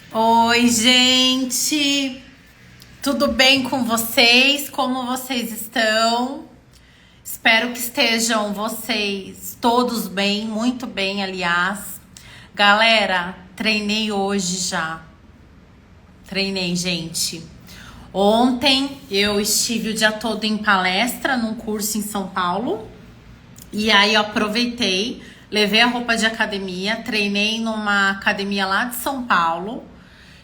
Oi, gente! Tudo bem com vocês? Como vocês estão? Espero que estejam vocês todos bem, muito bem, aliás. Galera, treinei hoje já. Treinei, gente. Ontem eu estive o dia todo em palestra num curso em São Paulo. E aí eu aproveitei, levei a roupa de academia, treinei numa academia lá de São Paulo.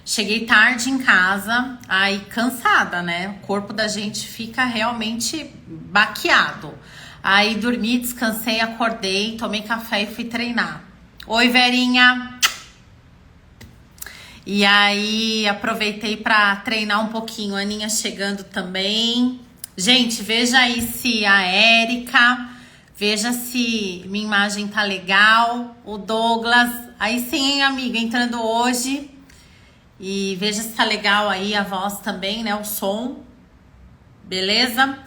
Cheguei tarde em casa, aí cansada, né? O corpo da gente fica realmente baqueado. Aí dormi, descansei, acordei, tomei café e fui treinar. Oi, Verinha! E aí aproveitei para treinar um pouquinho. A Aninha chegando também. Gente, veja aí se a Érica, veja se minha imagem tá legal. O Douglas, aí sim, hein, amigo, entrando hoje. E veja se tá legal aí a voz também, né? O som. Beleza?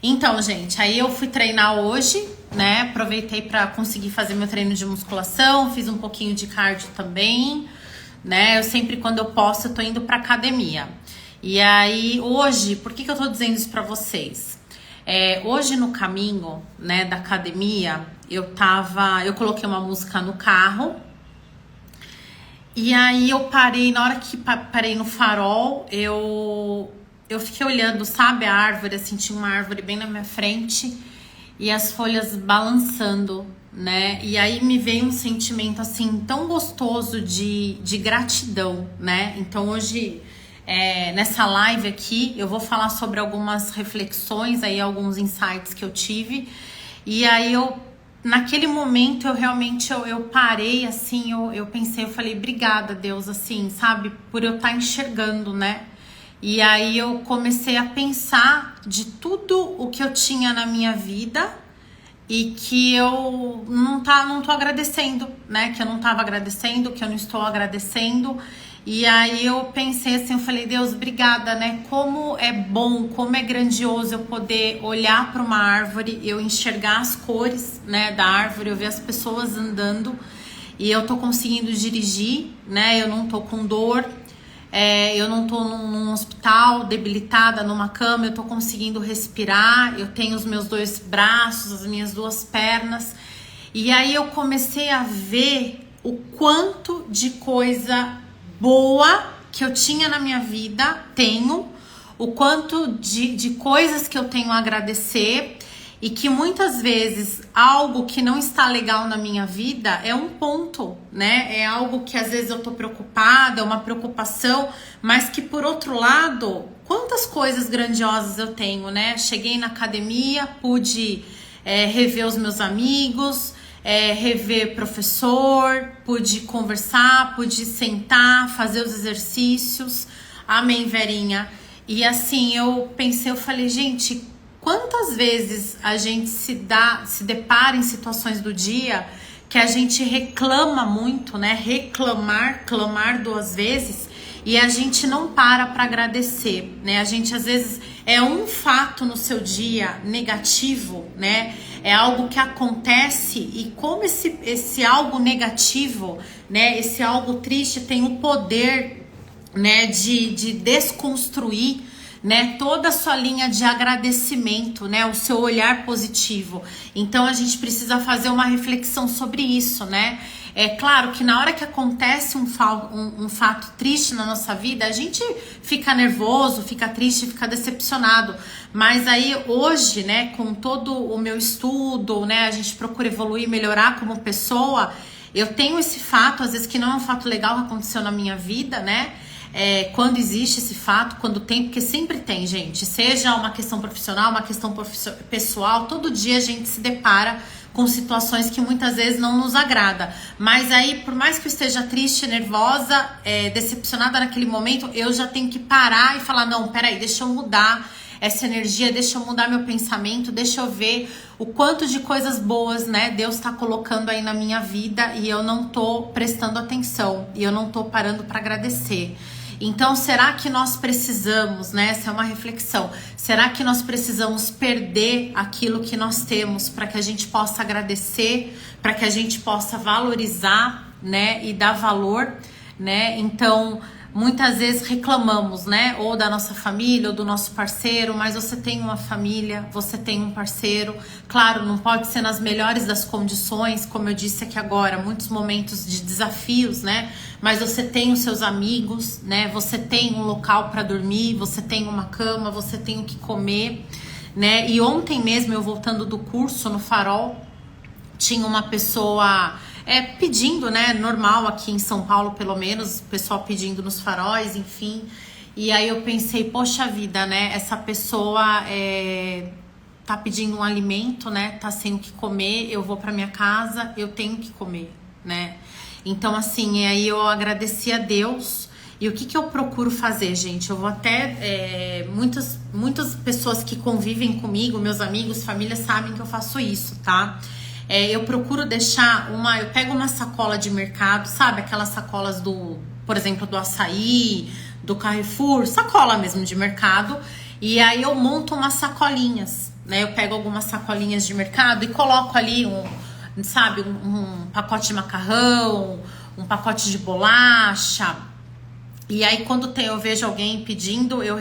Então, gente, aí eu fui treinar hoje, né? Aproveitei para conseguir fazer meu treino de musculação, fiz um pouquinho de cardio também, né? Eu sempre, quando eu posso, eu tô indo pra academia. E aí, hoje, por que eu tô dizendo isso pra vocês? Hoje no caminho, né, da academia, eu coloquei uma música no carro. E aí eu parei, na hora que parei no farol, eu fiquei olhando, sabe, a árvore, assim, tinha uma árvore bem na minha frente e as folhas balançando, né? E aí me veio um sentimento, assim, tão gostoso de gratidão, né? Então hoje, nessa live aqui, eu vou falar sobre algumas reflexões, aí alguns insights que eu tive. E aí naquele momento eu realmente eu parei assim, eu pensei, eu falei, obrigada, Deus, assim, sabe, por eu estar enxergando, né? E aí eu comecei a pensar de tudo o que eu tinha na minha vida e que eu não tô agradecendo, né? Que eu não tava agradecendo, que eu não estou agradecendo. E aí eu pensei assim, eu falei, Deus, obrigada, né? Como é bom, como é grandioso eu poder olhar para uma árvore, eu enxergar as cores, né, da árvore, eu ver as pessoas andando e eu tô conseguindo dirigir, né? Eu não tô com dor, eu não tô num hospital debilitada, numa cama, eu tô conseguindo respirar, eu tenho os meus dois braços, as minhas duas pernas. E aí eu comecei a ver o quanto de coisa boa que eu tinha na minha vida, o quanto de coisas que eu tenho a agradecer e que muitas vezes algo que não está legal na minha vida é um ponto, né? É algo que às vezes eu tô preocupada, é uma preocupação, mas que por outro lado, quantas coisas grandiosas eu tenho, né? Cheguei na academia, pude rever os meus amigos, rever professor, pude conversar, pude sentar, fazer os exercícios. Amém, Verinha? E assim, eu pensei, eu falei, gente, quantas vezes a gente se depara em situações do dia que a gente reclama muito, né? Clamar duas vezes e a gente não para agradecer, né? A gente às vezes um fato no seu dia negativo, né? É algo que acontece e como esse algo negativo, né? Esse algo triste tem o poder, né? De desconstruir, né, toda a sua linha de agradecimento, né, o seu olhar positivo. Então a gente precisa fazer uma reflexão sobre isso, né? É claro que na hora que acontece um fato triste na nossa vida, a gente fica nervoso, fica triste, fica decepcionado. Mas aí hoje, né, com todo o meu estudo, né, a gente procura evoluir, melhorar como pessoa. Eu tenho esse fato, às vezes que não é um fato legal que aconteceu na minha vida, né? Quando existe esse fato, quando tem, porque sempre tem, gente, seja uma questão profissional, uma questão pessoal, todo dia a gente se depara com situações que muitas vezes não nos agrada, mas aí, por mais que eu esteja triste, nervosa, decepcionada naquele momento, eu já tenho que parar e falar, não, peraí, deixa eu mudar essa energia, deixa eu mudar meu pensamento, deixa eu ver o quanto de coisas boas, né, Deus tá colocando aí na minha vida e eu não tô prestando atenção, e eu não tô parando para agradecer. Então, será que nós precisamos, né? Essa é uma reflexão. Será que nós precisamos perder aquilo que nós temos para que a gente possa agradecer, para que a gente possa valorizar, né? E dar valor, né? Então, muitas vezes reclamamos, né? Ou da nossa família, ou do nosso parceiro, mas você tem uma família, você tem um parceiro. Claro, não pode ser nas melhores das condições, como eu disse aqui agora, muitos momentos de desafios, né? Mas você tem os seus amigos, né? Você tem um local para dormir, você tem uma cama, você tem o que comer, né? E ontem mesmo, eu voltando do curso no Farol, tinha uma pessoa pedindo, né? Normal aqui em São Paulo, pelo menos, o pessoal pedindo nos faróis, enfim. E aí eu pensei, poxa vida, né? Essa pessoa tá pedindo um alimento, né? Tá sem o que comer, eu vou pra minha casa, eu tenho que comer, né? Então, assim, aí eu agradeci a Deus. E o que eu procuro fazer, gente? Eu vou até... muitas pessoas que convivem comigo, meus amigos, família, sabem que eu faço isso, tá? Eu procuro deixar eu pego uma sacola de mercado, sabe? Aquelas sacolas por exemplo, do Açaí, do Carrefour, sacola mesmo de mercado. E aí eu monto umas sacolinhas, né? Eu pego algumas sacolinhas de mercado e coloco ali um pacote de macarrão, um pacote de bolacha. E aí quando eu vejo alguém pedindo, eu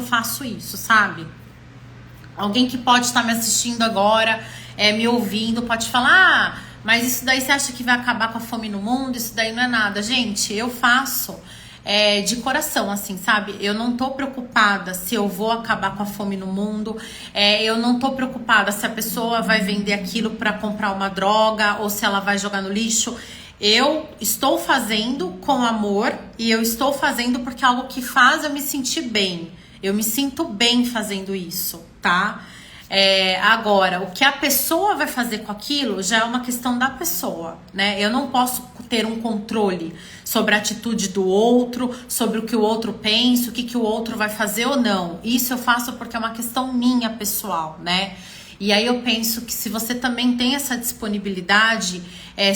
faço isso, sabe? Alguém que pode estar me assistindo agora, me ouvindo, pode falar, mas isso daí você acha que vai acabar com a fome no mundo? Isso daí não é nada. Gente, eu faço de coração, assim, sabe? Eu não tô preocupada se eu vou acabar com a fome no mundo, eu não tô preocupada se a pessoa vai vender aquilo para comprar uma droga ou se ela vai jogar no lixo. Eu estou fazendo com amor e eu estou fazendo porque é algo que faz eu me sentir bem. Eu me sinto bem fazendo isso, tá? Agora, o que a pessoa vai fazer com aquilo já é uma questão da pessoa, né? Eu não posso ter um controle sobre a atitude do outro, sobre o que o outro pensa, o que o outro vai fazer ou não. Isso eu faço porque é uma questão minha, pessoal, né? E aí eu penso que se você também tem essa disponibilidade,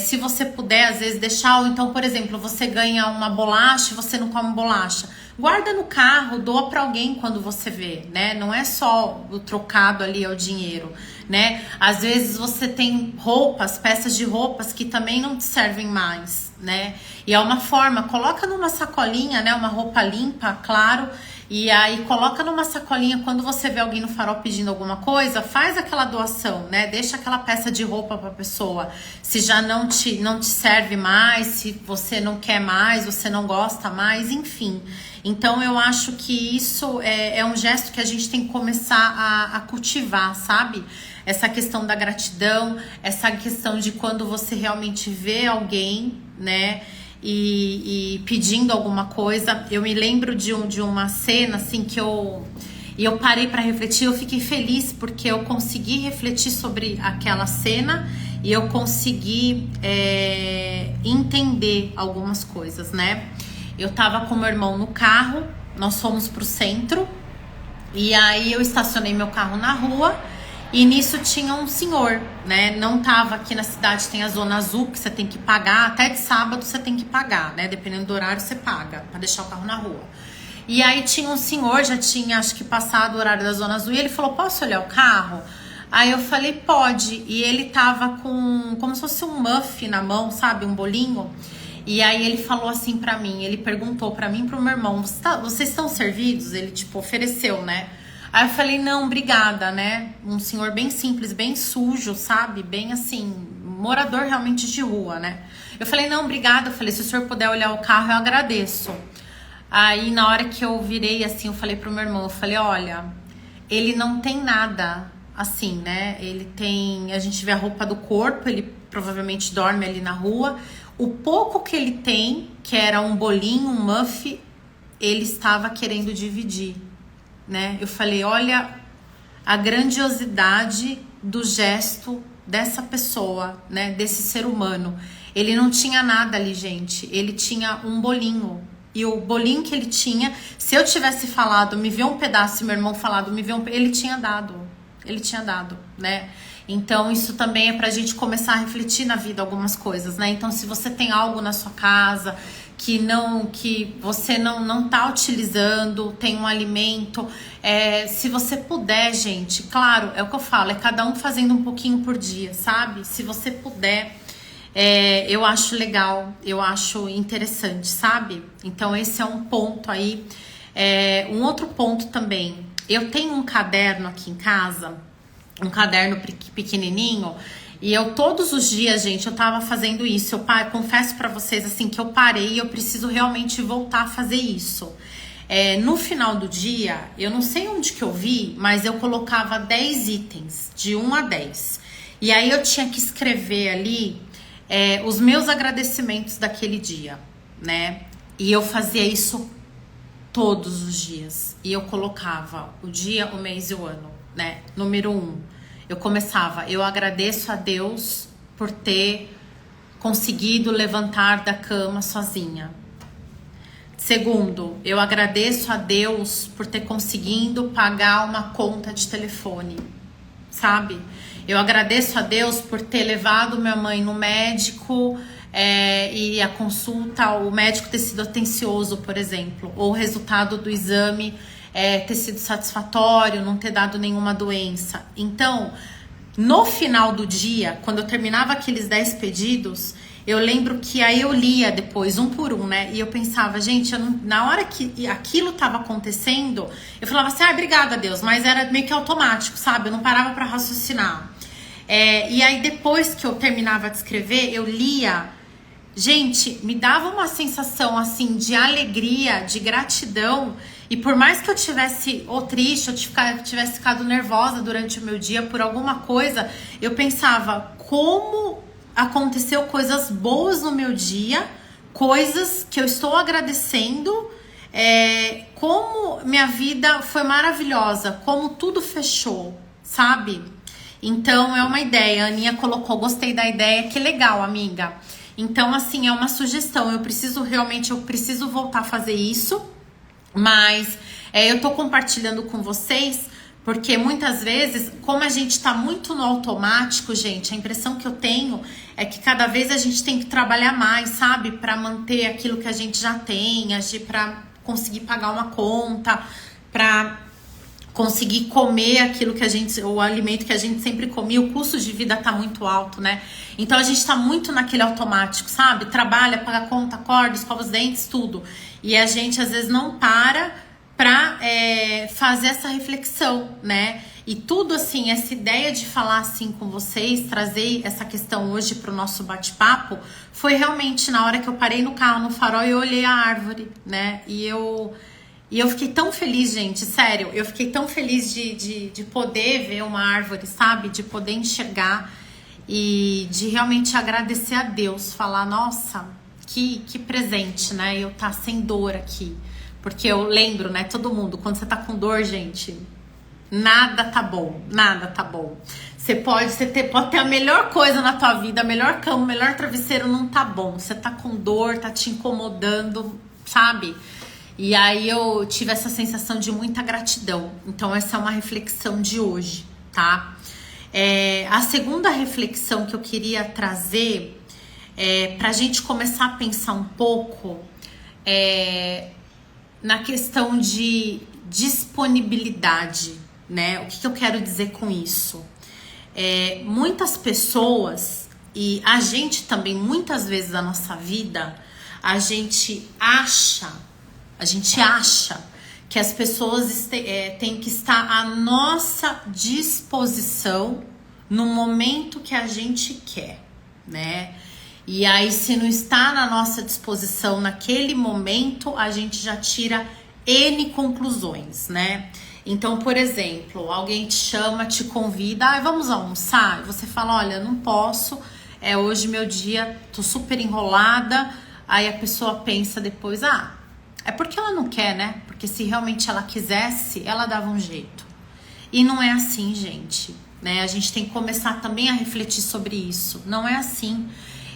se você puder, às vezes, deixar, ou então, por exemplo, você ganha uma bolacha e você não come bolacha, guarda no carro, doa para alguém quando você vê, né? Não é só o trocado ali, é o dinheiro, né? Às vezes você tem roupas, peças de roupas que também não te servem mais, né? E é uma forma, coloca numa sacolinha, né? Uma roupa limpa, claro. E aí coloca numa sacolinha, quando você vê alguém no farol pedindo alguma coisa, faz aquela doação, né? Deixa aquela peça de roupa pra pessoa. Se já não te serve mais, se você não quer mais, você não gosta mais, enfim. Então eu acho que isso é um gesto que a gente tem que começar a cultivar, sabe? Essa questão da gratidão, essa questão de quando você realmente vê alguém, né? E pedindo alguma coisa. Eu me lembro de uma cena assim que eu parei para refletir. Eu fiquei feliz porque eu consegui refletir sobre aquela cena e eu consegui entender algumas coisas, né? Eu tava com meu irmão no carro, nós fomos pro centro e aí eu estacionei meu carro na rua. E nisso tinha um senhor, né? Não tava aqui na cidade, tem a zona azul que você tem que pagar, até de sábado você tem que pagar, né? Dependendo do horário você paga pra deixar o carro na rua. E aí tinha um senhor, já tinha acho que passado o horário da zona azul, e ele falou, posso olhar o carro? Aí eu falei, pode. E ele tava com como se fosse um muff na mão, sabe? Um bolinho. E aí ele falou assim pra mim, ele perguntou pra mim e pro meu irmão, vocês estão servidos? Ele tipo ofereceu, né? Aí eu falei, não, obrigada, né? Um senhor bem simples, bem sujo, sabe? Bem assim, morador realmente de rua, né? Eu falei, não, obrigada. Eu falei, se o senhor puder olhar o carro, eu agradeço. Aí na hora que eu virei assim, eu falei pro meu irmão, eu falei, olha, ele não tem nada assim, né? Ele tem, a gente vê a roupa do corpo, ele provavelmente dorme ali na rua. O pouco que ele tem, que era um bolinho, um muff, ele estava querendo dividir. Né? Eu falei, olha a grandiosidade do gesto dessa pessoa, né? Desse ser humano. Ele não tinha nada ali, gente. Ele tinha um bolinho. E o bolinho que ele tinha, se eu tivesse falado, me vê um pedaço, e meu irmão falado, me vê um pedaço, ele tinha dado. Ele tinha dado, né? Então isso também é pra gente começar a refletir na vida algumas coisas, né? Então se você tem algo na sua casa que você não tá utilizando, tem um alimento, se você puder, gente, claro, é o que eu falo, é cada um fazendo um pouquinho por dia, sabe? Se você puder, eu acho legal, eu acho interessante, sabe? Então esse é um ponto aí. Um outro ponto também, eu tenho um caderno aqui em casa, um caderno pequenininho, e eu todos os dias, gente, eu tava fazendo isso. Eu confesso pra vocês assim que eu parei e eu preciso realmente voltar a fazer isso. No final do dia, eu não sei onde que eu vi, mas eu colocava 10 itens, de 1 a 10. E aí eu tinha que escrever ali os meus agradecimentos daquele dia, né? E eu fazia isso todos os dias. E eu colocava o dia, o mês e o ano, né? Número 1, eu começava: eu agradeço a Deus por ter conseguido levantar da cama sozinha. Segundo, eu agradeço a Deus por ter conseguido pagar uma conta de telefone, sabe? Eu agradeço a Deus por ter levado minha mãe no médico e a consulta, o médico ter sido atencioso, por exemplo, ou o resultado do exame ter sido satisfatório, não ter dado nenhuma doença. Então, no final do dia, quando eu terminava aqueles 10 pedidos, eu lembro que aí eu lia depois, um por um, né? E eu pensava, gente, na hora que aquilo tava acontecendo, eu falava assim, obrigada, Deus, mas era meio que automático, sabe? Eu não parava pra raciocinar. E aí depois que eu terminava de escrever, eu lia. Gente, me dava uma sensação assim de alegria, de gratidão. E por mais que eu tivesse triste, eu tivesse ficado nervosa durante o meu dia por alguma coisa, eu pensava, como aconteceu coisas boas no meu dia, coisas que eu estou agradecendo, como minha vida foi maravilhosa, como tudo fechou, sabe? Então é uma ideia, a Aninha colocou, gostei da ideia, que legal, amiga. Então assim, é uma sugestão, eu preciso voltar a fazer isso, mas eu tô compartilhando com vocês, porque muitas vezes, como a gente tá muito no automático, gente, a impressão que eu tenho é que cada vez a gente tem que trabalhar mais, sabe? Pra manter aquilo que a gente já tem, pra conseguir pagar uma conta, pra conseguir comer aquilo que o alimento que a gente sempre comia. O custo de vida tá muito alto, né? Então a gente tá muito naquele automático, sabe? Trabalha, paga conta, acorda, escova os dentes, tudo. E a gente às vezes não para pra fazer essa reflexão, né? E tudo assim, essa ideia de falar assim com vocês, trazer essa questão hoje pro nosso bate-papo, foi realmente na hora que eu parei no carro, no farol, e eu olhei a árvore, né? E eu fiquei tão feliz, gente, sério, eu fiquei tão feliz de poder ver uma árvore, sabe? De poder enxergar e de realmente agradecer a Deus, falar, nossa, que presente, né? Eu tá sem dor aqui. Porque eu lembro, né, todo mundo, quando você tá com dor, gente, nada tá bom, nada tá bom. Você pode ter a melhor coisa na tua vida, a melhor cama, o melhor travesseiro, não tá bom. Você tá com dor, tá te incomodando, sabe? E aí eu tive essa sensação de muita gratidão. Então essa é uma reflexão de hoje, tá? A segunda reflexão que eu queria trazer pra gente começar a pensar um pouco na questão de disponibilidade, né? O que eu quero dizer com isso? Muitas pessoas, e a gente também, muitas vezes na nossa vida, a gente acha que as pessoas têm que estar à nossa disposição no momento que a gente quer, né? E aí, se não está na nossa disposição naquele momento, a gente já tira N conclusões, né? Então, por exemplo, alguém te chama, te convida, vamos almoçar? E você fala, olha, não posso, hoje meu dia, tô super enrolada. Aí a pessoa pensa depois, é porque ela não quer, né? Porque se realmente ela quisesse, ela dava um jeito. E não é assim, gente, né? A gente tem que começar também a refletir sobre isso. Não é assim.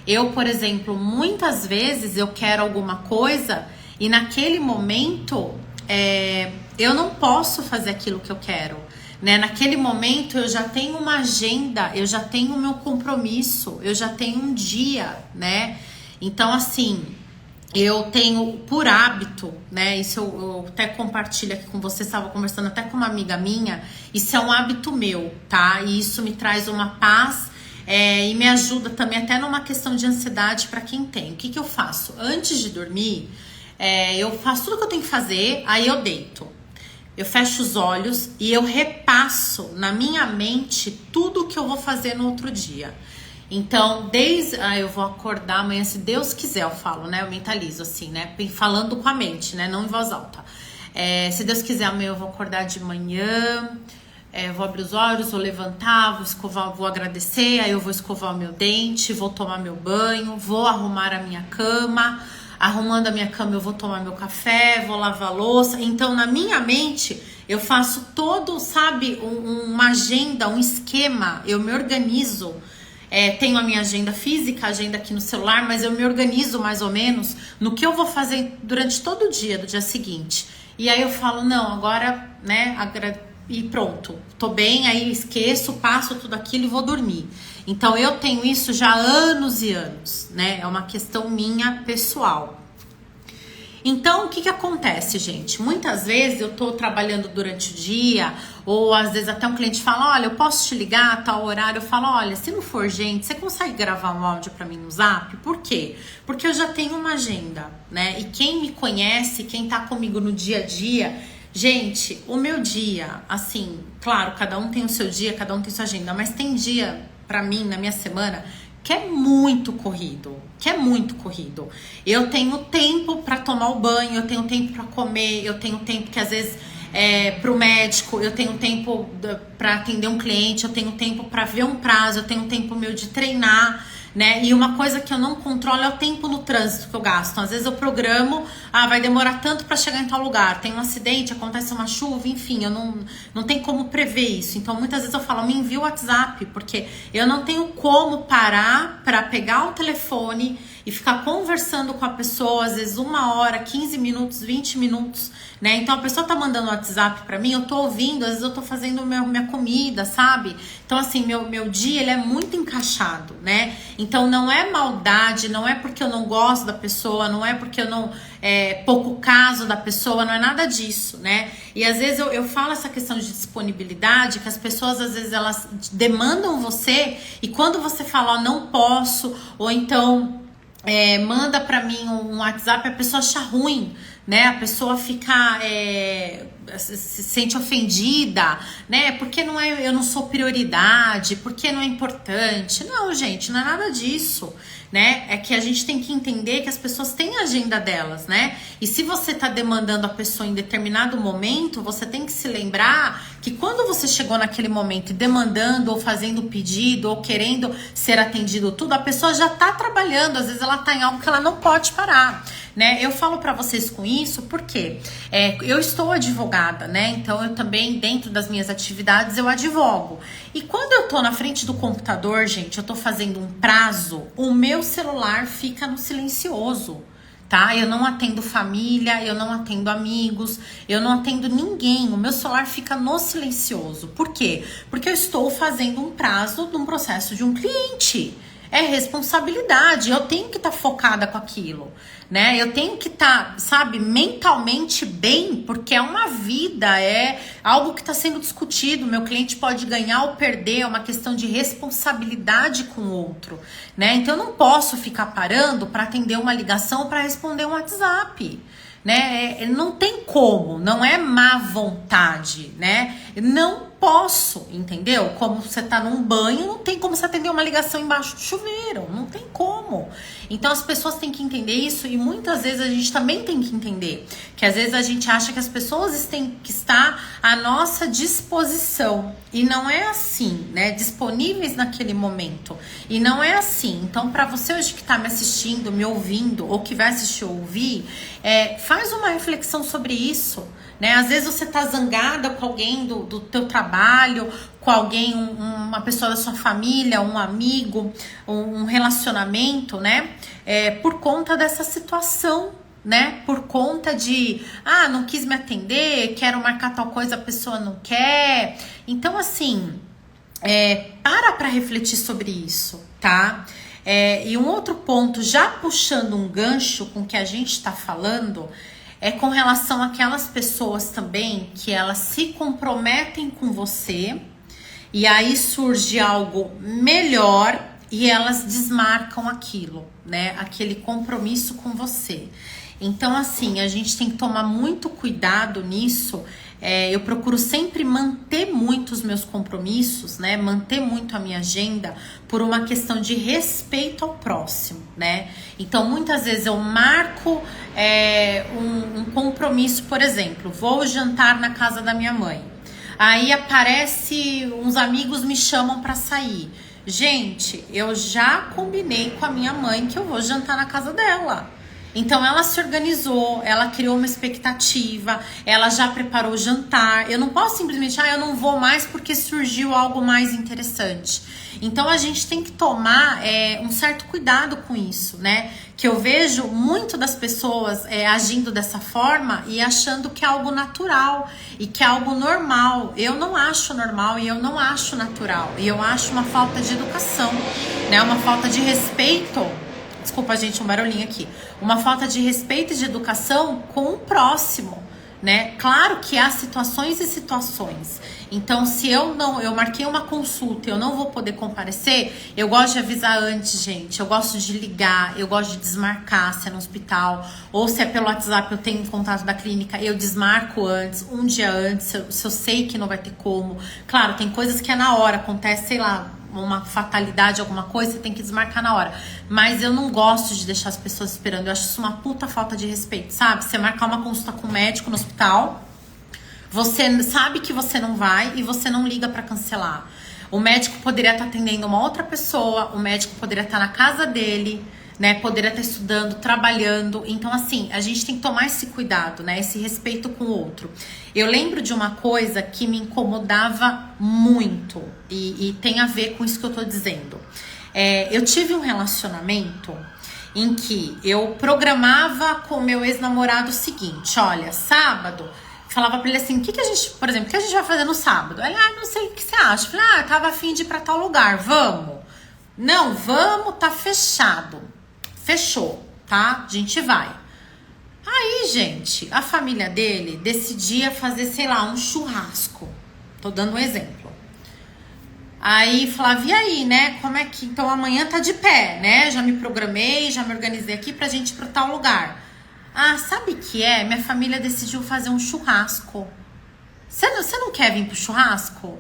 Eu, por exemplo, muitas vezes eu quero alguma coisa e naquele momento eu não posso fazer aquilo que eu quero, né? Naquele momento eu já tenho uma agenda, eu já tenho o meu compromisso, eu já tenho um dia, né? Então, assim, eu tenho por hábito, né? Isso eu até compartilho aqui com vocês, estava conversando até com uma amiga minha. Isso é um hábito meu, tá? E isso me traz uma paz e me ajuda também até numa questão de ansiedade para quem tem. O que eu faço? Antes de dormir, eu faço tudo que eu tenho que fazer, aí eu deito. Eu fecho os olhos e eu repasso na minha mente tudo que eu vou fazer no outro dia. Então, eu vou acordar amanhã, se Deus quiser, eu falo, né? Eu mentalizo assim, né? Falando com a mente, né? Não em voz alta. Se Deus quiser, amanhã eu vou acordar de manhã, vou abrir os olhos, vou levantar, vou escovar, vou agradecer, aí eu vou escovar o meu dente, vou tomar meu banho, vou arrumar a minha cama. Arrumando a minha cama, eu vou tomar meu café, vou lavar a louça. Então, na minha mente, eu faço todo, sabe, uma agenda, um esquema. Eu me organizo. Tenho a minha agenda física, a agenda aqui no celular, mas eu me organizo mais ou menos no que eu vou fazer durante todo o dia, do dia seguinte. E aí eu falo, não, agora, né, e pronto. Tô bem, aí esqueço, passo tudo aquilo e vou dormir. Então, eu tenho isso já há anos e anos, né? É uma questão minha pessoal. Então, o que acontece, gente? Muitas vezes eu tô trabalhando durante o dia, ou às vezes até um cliente fala, olha, eu posso te ligar a tal horário? Eu falo, olha, se não for gente, você consegue gravar um áudio pra mim no Zap? Por quê? Porque eu já tenho uma agenda, né? E quem me conhece, quem tá comigo no dia a dia... Gente, o meu dia, assim, claro, cada um tem o seu dia, cada um tem sua agenda, mas tem dia... Pra mim, na minha semana, que é muito corrido. Eu tenho tempo pra tomar o banho, eu tenho tempo pra comer, eu tenho tempo que às vezes pro médico, eu tenho tempo pra atender um cliente, eu tenho tempo pra ver um prazo, eu tenho tempo meu de treinar, né? E uma coisa que eu não controlo é o tempo no trânsito que eu gasto. Às vezes eu programo, vai demorar tanto para chegar em tal lugar, tem um acidente, acontece uma chuva, enfim, eu não tenho como prever isso. Então muitas vezes eu falo, me envia o WhatsApp, porque eu não tenho como parar para pegar o telefone e ficar conversando com a pessoa, às vezes 1 hora, 15 minutos, 20 minutos, né? Então a pessoa tá mandando WhatsApp pra mim, eu tô ouvindo, às vezes eu tô fazendo minha comida, sabe? Então assim, meu dia, ele é muito encaixado, né? Então não é maldade, não é porque eu não gosto da pessoa, não é porque eu não... pouco caso da pessoa, não é nada disso, né? E às vezes eu falo essa questão de disponibilidade, que as pessoas às vezes elas demandam você, e quando você fala, ó, não posso, ou então... manda pra mim um WhatsApp, a pessoa acha ruim, né? A pessoa fica se sente ofendida, né? Porque eu não sou prioridade, porque não é importante. Não, gente, não é nada disso, né? É que a gente tem que entender que as pessoas têm a agenda delas, né? E se você tá demandando a pessoa em determinado momento, você tem que se lembrar que quando você chegou naquele momento demandando ou fazendo pedido ou querendo ser atendido tudo, a pessoa já tá trabalhando, às vezes ela tá em algo que ela não pode parar, né? Eu falo pra vocês com isso porque eu estou advogada, né? Então eu também, dentro das minhas atividades, eu advogo. E quando eu tô na frente do computador, gente, eu tô fazendo um prazo, o meu celular fica no silencioso. Tá? Eu não atendo família, eu não atendo amigos, eu não atendo ninguém. O meu celular fica no silencioso. Por quê? Porque eu estou fazendo um prazo de um processo de um cliente. É responsabilidade, eu tenho que estar focada com aquilo, né? Eu tenho que estar, sabe, mentalmente bem, porque é uma vida, é algo que está sendo discutido. Meu cliente pode ganhar ou perder, é uma questão de responsabilidade com o outro, né? Então eu não posso ficar parando para atender uma ligação ou para responder um WhatsApp, né? Não tem como, não é má vontade, né? Não posso, entendeu? Como você tá num banho, não tem como você atender uma ligação embaixo do chuveiro, não tem como. Então as pessoas têm que entender isso, e muitas vezes a gente também tem que entender que às vezes a gente acha que as pessoas têm que estar à nossa disposição, e não é assim, né? Disponíveis naquele momento, e não é assim. Então, para você hoje que tá me assistindo, me ouvindo, ou que vai assistir ou ouvir, faz uma reflexão sobre isso, né? Às vezes você tá zangada com alguém do teu trabalho, com alguém, uma pessoa da sua família, um amigo, um relacionamento, né? Por conta dessa situação, né? Por conta de, não quis me atender, quero marcar tal coisa, a pessoa não quer. Então, assim, para refletir sobre isso, tá? E um outro ponto, já puxando um gancho com o que a gente tá falando, é com relação àquelas pessoas também que elas se comprometem com você e aí surge algo melhor e elas desmarcam aquilo, né? Aquele compromisso com você. Então, assim, a gente tem que tomar muito cuidado nisso. Eu procuro sempre manter muito os meus compromissos, né? Manter muito a minha agenda por uma questão de respeito ao próximo, né? Então, muitas vezes eu marco um compromisso, por exemplo, vou jantar na casa da minha mãe. Aí aparece, uns amigos me chamam para sair. Gente, eu já combinei com a minha mãe que eu vou jantar na casa dela. Então ela se organizou, ela criou uma expectativa, ela já preparou o jantar. Eu não posso simplesmente, eu não vou mais porque surgiu algo mais interessante. Então a gente tem que tomar um certo cuidado com isso, né? Que eu vejo muito das pessoas agindo dessa forma e achando que é algo natural e que é algo normal. Eu não acho normal e eu não acho natural. E eu acho uma falta de educação, né? Uma falta de respeito. Desculpa, gente, um barulhinho aqui. Uma falta de respeito e de educação com o próximo, né? Claro que há situações e situações. Então, se eu marquei uma consulta e eu não vou poder comparecer, eu gosto de avisar antes, gente. Eu gosto de ligar, eu gosto de desmarcar se é no hospital, ou se é pelo WhatsApp, eu tenho contato da clínica, eu desmarco antes, um dia antes, se eu sei que não vai ter como. Claro, tem coisas que é na hora, acontece, sei lá, uma fatalidade, alguma coisa, você tem que desmarcar na hora. Mas eu não gosto de deixar as pessoas esperando. Eu acho isso uma puta falta de respeito, sabe? Você marcar uma consulta com o médico no hospital, você sabe que você não vai e você não liga pra cancelar. O médico poderia estar atendendo uma outra pessoa, o médico poderia estar na casa dele, né? Poderia estar estudando, trabalhando. Então, assim, a gente tem que tomar esse cuidado, né? Esse respeito com o outro. Eu lembro de uma coisa que me incomodava muito e tem a ver com isso que eu tô dizendo. Eu tive um relacionamento em que eu programava com meu ex-namorado o seguinte: olha, sábado, falava pra ele assim, o que a gente, por exemplo, o que a gente vai fazer no sábado? Ele, não sei o que você acha. Eu falei, eu tava afim de ir pra tal lugar, vamos? Não, vamos, tá fechado. Fechou, tá? A gente vai. Aí, gente, a família dele decidia fazer, sei lá, um churrasco. Tô dando um exemplo. Aí falava, e aí, né? Como é que... Então amanhã tá de pé, né? Já me programei, já me organizei aqui pra gente ir pra tal lugar. Sabe o que é? Minha família decidiu fazer um churrasco. Você não quer vir pro churrasco?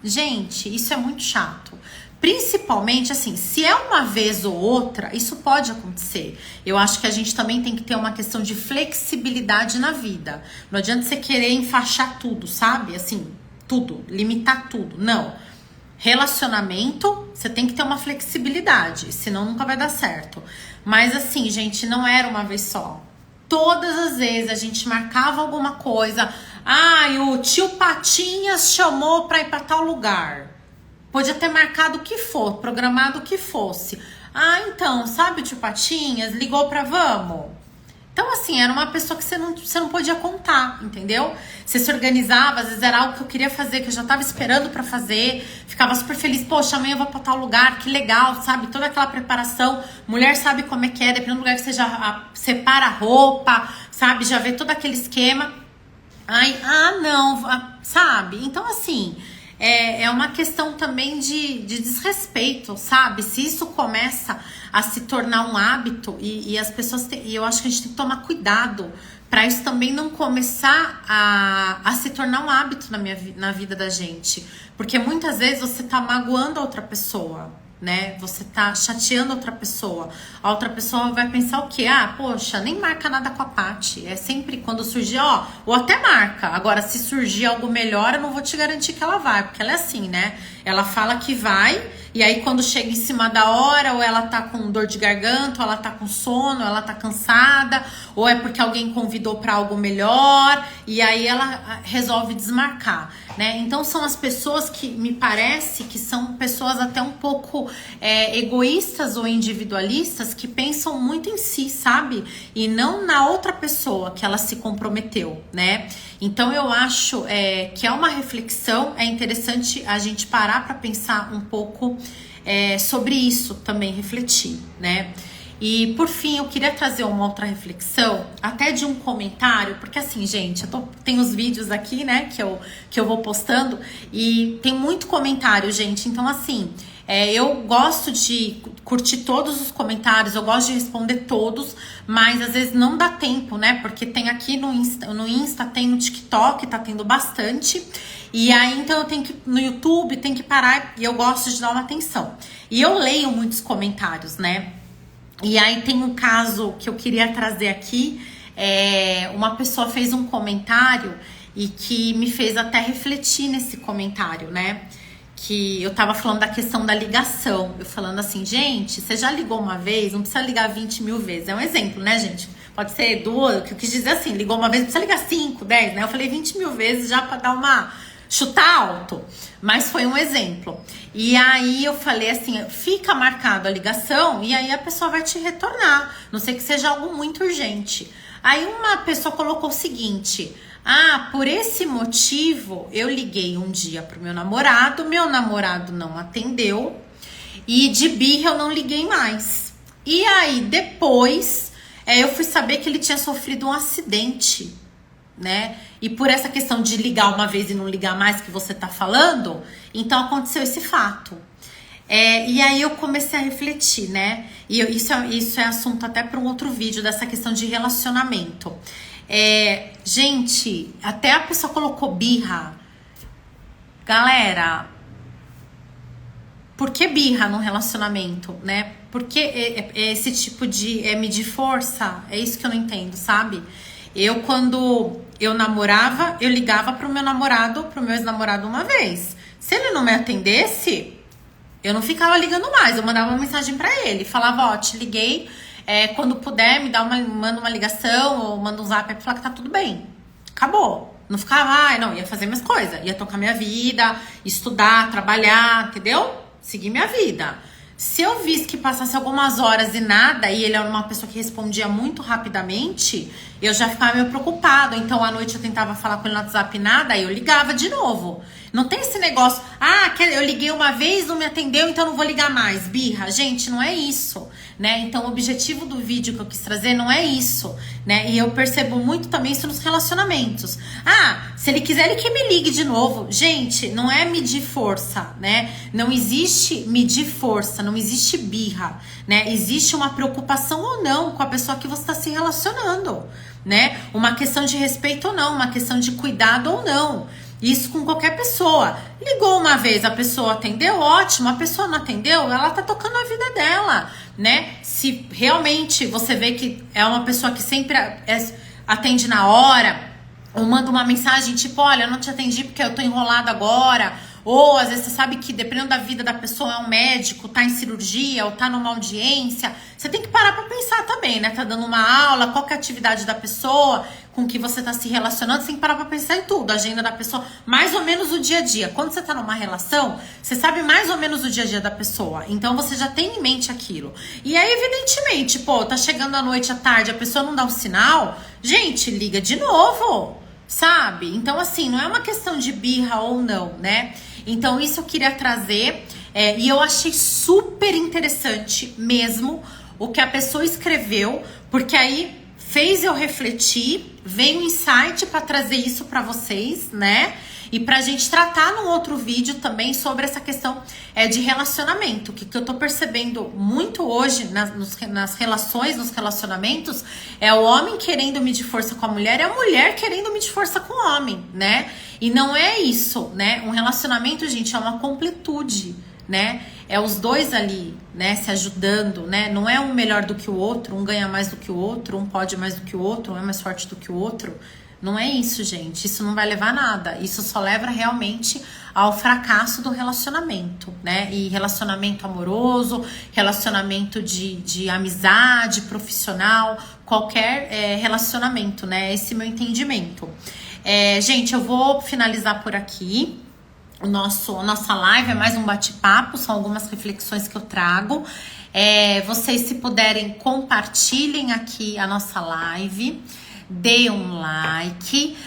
Gente, isso é muito chato. Principalmente, assim, se é uma vez ou outra, isso pode acontecer. Eu acho que a gente também tem que ter uma questão de flexibilidade na vida. Não adianta você querer enfaixar tudo, sabe? Assim, tudo, limitar tudo. Não. Relacionamento, você tem que ter uma flexibilidade, senão nunca vai dar certo. Mas assim, gente, não era uma vez só. Todas as vezes a gente marcava alguma coisa. O tio Patinhas chamou pra ir pra tal lugar. Podia ter marcado o que for, programado o que fosse. Então, sabe o tio Patinhas? Ligou pra vamos? Então, assim, era uma pessoa que você não podia contar, entendeu? Você se organizava, às vezes era algo que eu queria fazer, que eu já tava esperando pra fazer. Ficava super feliz, poxa, amanhã eu vou pra tal lugar, que legal, sabe? Toda aquela preparação. Mulher sabe como é que é, dependendo do lugar que você já separa a roupa, sabe? Já vê todo aquele esquema. Não, sabe? Então, assim... É uma questão também de desrespeito, sabe? Se isso começa a se tornar um hábito e as pessoas... E eu acho que a gente tem que tomar cuidado para isso também não começar a se tornar um hábito na vida da gente. Porque muitas vezes você tá magoando a outra pessoa, né? Você tá chateando a outra pessoa. A outra pessoa vai pensar o quê? Poxa, nem marca nada com a Paty. É sempre quando surgir, ou até marca. Agora, se surgir algo melhor, eu não vou te garantir que ela vai, porque ela é assim, né? Ela fala que vai, e aí quando chega em cima da hora, ou ela tá com dor de garganta, ou ela tá com sono, ou ela tá cansada, ou é porque alguém convidou pra algo melhor, e aí ela resolve desmarcar, né? Então são as pessoas que me parece que são pessoas até um pouco egoístas ou individualistas, que pensam muito em si, sabe? E não na outra pessoa que ela se comprometeu, né? Então eu acho que é uma reflexão, é interessante a gente parar para pensar um pouco sobre isso também, refletir, né? E por fim, eu queria trazer uma outra reflexão, até de um comentário, porque assim, gente, tem os vídeos aqui, né, que eu vou postando, e tem muito comentário, gente. Então, assim, eu gosto de curtir todos os comentários, eu gosto de responder todos, mas às vezes não dá tempo, né? Porque tem aqui no Insta, tem no TikTok, tá tendo bastante. E aí, então eu tenho que, no YouTube, tem que parar e eu gosto de dar uma atenção. E eu leio muitos comentários, né? E aí tem um caso que eu queria trazer aqui. Uma pessoa fez um comentário e que me fez até refletir nesse comentário, né? Que eu tava falando da questão da ligação. Eu falando assim, gente, você já ligou uma vez? Não precisa ligar 20 mil vezes. É um exemplo, né, gente? Pode ser duas, que eu quis dizer assim, ligou uma vez, não precisa ligar 5, 10, né? Eu falei 20 mil vezes já pra dar uma... chutar alto. Mas foi um exemplo. E aí eu falei assim, fica marcado a ligação e aí a pessoa vai te retornar. Não sei que seja algo muito urgente. Aí uma pessoa colocou o seguinte... por esse motivo, eu liguei um dia pro meu namorado não atendeu e de birra eu não liguei mais. E aí depois eu fui saber que ele tinha sofrido um acidente, né? E por essa questão de ligar uma vez e não ligar mais que você tá falando, então aconteceu esse fato. E aí eu comecei a refletir, né? E isso é assunto até para um outro vídeo dessa questão de relacionamento. Gente, até a pessoa colocou birra. Galera, por que birra no relacionamento, né? Por que esse tipo de medir força? É isso que eu não entendo, sabe? Quando eu namorava, eu ligava pro meu ex-namorado uma vez. Se ele não me atendesse, eu não ficava ligando mais. Eu mandava uma mensagem pra ele, falava, te liguei. Quando puder, manda uma ligação ou manda um zap pra falar que tá tudo bem. Acabou. Não ficava, não, ia fazer minhas coisas. Ia tocar minha vida, estudar, trabalhar, entendeu? Seguir minha vida. Se eu visse que passasse algumas horas e nada, e ele era uma pessoa que respondia muito rapidamente, eu já ficava meio preocupado. Então, à noite eu tentava falar com ele no WhatsApp e nada, aí eu ligava de novo. Não tem esse negócio, eu liguei uma vez, não me atendeu, então não vou ligar mais. Birra, gente, não é isso, né? Então, o objetivo do vídeo que eu quis trazer não é isso, né? E eu percebo muito também isso nos relacionamentos. Se ele quiser, ele que me ligue de novo. Gente, não é medir força, né? Não existe medir força, não existe birra, né? Existe uma preocupação ou não com a pessoa que você está se relacionando, né? Uma questão de respeito ou não, uma questão de cuidado ou não. Isso com qualquer pessoa. Ligou uma vez, a pessoa atendeu, ótimo. A pessoa não atendeu, ela tá tocando a vida dela, né? Se realmente você vê que é uma pessoa que sempre atende na hora, ou manda uma mensagem tipo, olha, eu não te atendi porque eu tô enrolada agora. Ou às vezes você sabe que dependendo da vida da pessoa, é um médico, tá em cirurgia ou tá numa audiência. Você tem que parar pra pensar também, né? Tá dando uma aula, qual que é a atividade da pessoa, com que você tá se relacionando. Você tem que parar pra pensar em tudo, a agenda da pessoa, mais ou menos o dia a dia. Quando você tá numa relação, você sabe mais ou menos o dia a dia da pessoa. Então você já tem em mente aquilo. E aí, evidentemente, tá chegando a noite, à tarde, a pessoa não dá um sinal, gente, liga de novo, sabe? Então, assim, não é uma questão de birra ou não, né? Então, isso eu queria trazer. E eu achei super interessante mesmo o que a pessoa escreveu, porque aí fez eu refletir, veio um insight para trazer isso para vocês, né? E pra gente tratar num outro vídeo também sobre essa questão de relacionamento. O que eu tô percebendo muito hoje nas relações, nos relacionamentos, é o homem querendo medir força com a mulher e a mulher querendo medir força com o homem, né? E não é isso, né? Um relacionamento, gente, é uma completude, né? É os dois ali, né, se ajudando, né? Não é um melhor do que o outro, um ganha mais do que o outro, um pode mais do que o outro, um é mais forte do que o outro. Não é isso, gente. Isso não vai levar a nada. Isso só leva realmente ao fracasso do relacionamento, né? E relacionamento amoroso, relacionamento de amizade, profissional, qualquer relacionamento, né? Esse é meu entendimento. Gente, eu vou finalizar por aqui. A nossa live é mais um bate-papo, são algumas reflexões que eu trago. Vocês, se puderem, compartilhem aqui a nossa live. dê um like,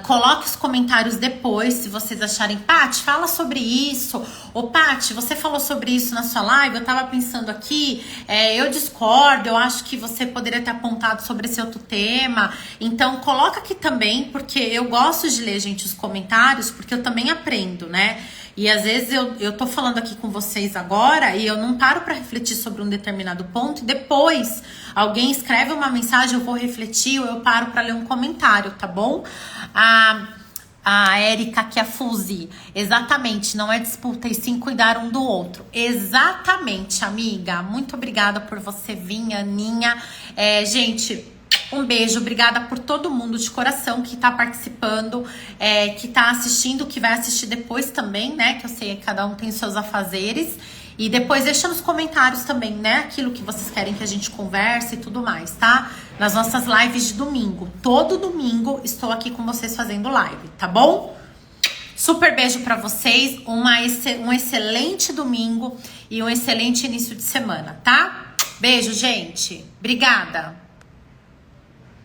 coloque os comentários depois, se vocês acharem, Paty, fala sobre isso, ou Paty, você falou sobre isso na sua live, eu tava pensando aqui, eu discordo, eu acho que você poderia ter apontado sobre esse outro tema, então coloca aqui também, porque eu gosto de ler, gente, os comentários, porque eu também aprendo, né? E às vezes eu tô falando aqui com vocês agora e eu não paro para refletir sobre um determinado ponto e depois alguém escreve uma mensagem, eu vou refletir ou eu paro para ler um comentário, tá bom? A Érica, que é a Fuzi, exatamente, não é disputa e sim cuidar um do outro. Exatamente, amiga. Muito obrigada por você vir, Aninha. Gente, um beijo, obrigada por todo mundo de coração que tá participando, que tá assistindo, que vai assistir depois também, né? Que eu sei que cada um tem seus afazeres. E depois deixa nos comentários também, né? Aquilo que vocês querem que a gente converse e tudo mais, tá? Nas nossas lives de domingo. Todo domingo estou aqui com vocês fazendo live, tá bom? Super beijo pra vocês, um excelente domingo e um excelente início de semana, tá? Beijo, gente. Obrigada.